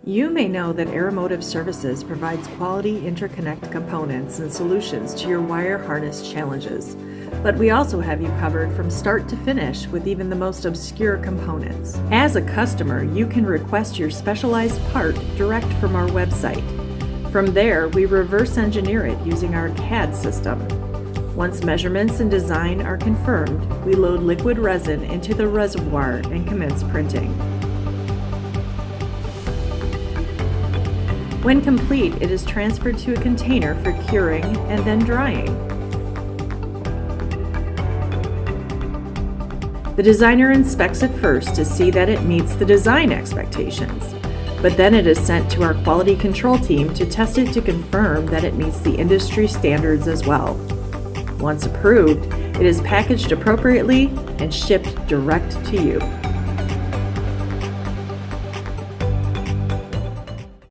You may know that Aeromotive Services provides quality interconnect components and solutions to your wire harness challenges, but we also have you covered from start to finish with even the most obscure components. As a customer, you can request your specialized part direct from our website. From there, we reverse engineer it using our CAD system. Once measurements and design are confirmed, we load liquid resin into the reservoir and commence printing. When complete, it is transferred to a container for curing and then drying. The designer inspects it first to see that it meets the design expectations, but then it is sent to our quality control team to test it to confirm that it meets the industry standards as well. Once approved, it is packaged appropriately and shipped direct to you.